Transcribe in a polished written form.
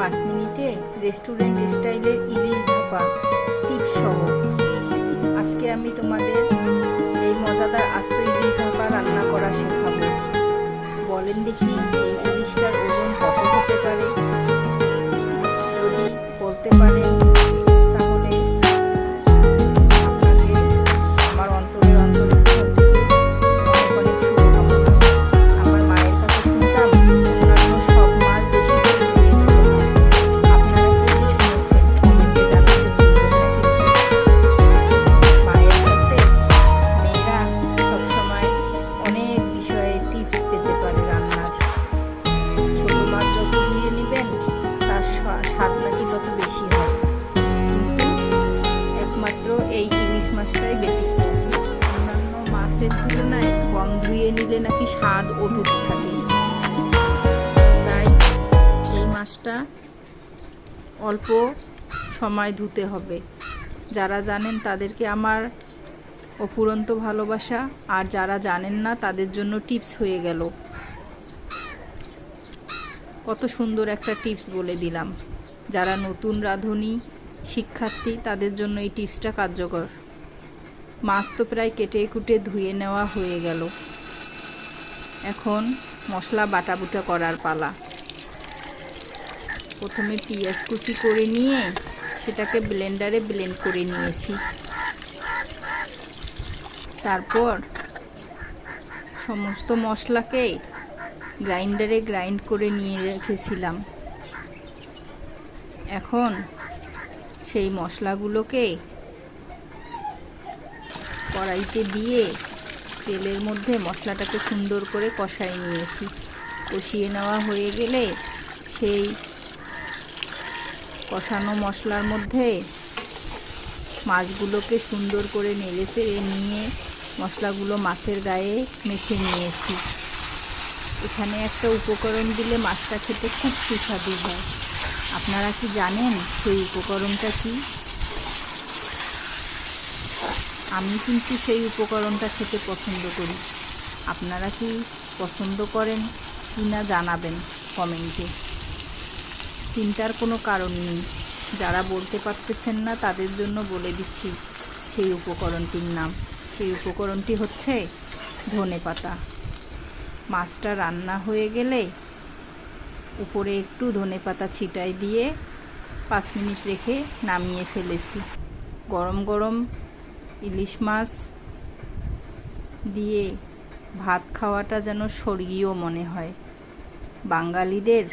5 মিনিটে রেস্টুরেন্ট স্টাইলের ইলিশ ভাপা টিপস সহ আজকে আমি তোমাদের এই মজাদার আস্ত ইলিশ ভাপা রান্না করা শেখাবো। বলেন দেখি এই ইলিশটার ওজন কত হতে পারে? যদি বলতে পারেন তাহলে আপনাকে আমার অন্তরের অন্তরস্থল থেকে অনেক অনেক শুভকামনা। আমার মায়ের কাছে শুনতাম অন্যান্য সব মাছ বেশি করে ধুয়ে নিতে হয়। আপনারা কি শুনেছেন? কমেন্টে জানাতে ভুলবেন না কিন্তু। মায়ের কাছে মেয়েরা সবসময় অনেক বিষয়ে টিপস পেতে পারে রান্নার। ছোট মাছ যত ধুয়ে নেবেন তার স্বাদ নাকি তত বেশি হয়, কিন্তু একমাত্র এই ইলিশ মাছটাই ব্যতিক্রম। অন্যান্য মাছের তুলনায় কম ধুয়ে নিলে নাকি স্বাদ অটুট থাকে। তাই এই মাছটা অল্প সময় ধুতে হবে। যারা জানেন তাদেরকে আমার অফুরন্ত ভালোবাসা, আর যারা জানেন না তাদের জন্য টিপস হয়ে গেল। কত সুন্দর একটা টিপস বলে দিলাম। যারা নতুন রাঁধুনি শিক্ষার্থী তাদের জন্য এই টিপসটা কার্যকর। মাছ তো প্রায় কেটে কুটে ধুয়ে নেওয়া হয়ে গেল। এখন মশলা বাটাবুটা করার পালা। প্রথমে পেঁয়াজ কুচি করে নিয়ে সেটাকে ব্লেন্ডারে ব্লেন্ড করে নিয়েছি। তারপর সমস্ত মশলাকে গ্রাইন্ডারে গ্রাইন্ড করে নিয়ে রেখেছিলাম। এখন সেই মশলাগুলোকে কড়াইতে দিয়ে তেলের মধ্যে মশলাটাকে সুন্দর করে কষাই নিয়েছি। কষিয়ে নেওয়া হয়ে গেলে সেই কষানো মশলার মধ্যে মাছগুলোকে সুন্দর করে নেড়ে নিয়ে মশলাগুলো মাছের গায়ে মেখে নিয়েছি। এখানে একটা উপকরণ দিলে মাছটা খেতে খুব সুস্বাদু হয়। আপনারা কি জানেন সেই উপকরণটা কি? আমি কিন্তু সেই উপকরণটা খেতে পছন্দ করি। আপনারা কি পছন্দ করেন কি না জানাবেন কমেন্টে। চিন্তার কোনো কারণ নেই। যারা বলতে পারতেছেন না তাদের জন্য বলে দিচ্ছি সেই উপকরণটির নাম। সেই উপকরণটি হচ্ছে ধনেপাতা। মাছটা রান্না হয়ে গেলে উপরে একটু ধনেপাতা ছিটাই দিয়ে 5 মিনিট রেখে নামিয়ে ফেলেছি। গরম গরম ইলিশ মাছ দিয়ে ভাত খাওয়াটা যেন স্বর্গীয় মনে হয়। বাঙালিদের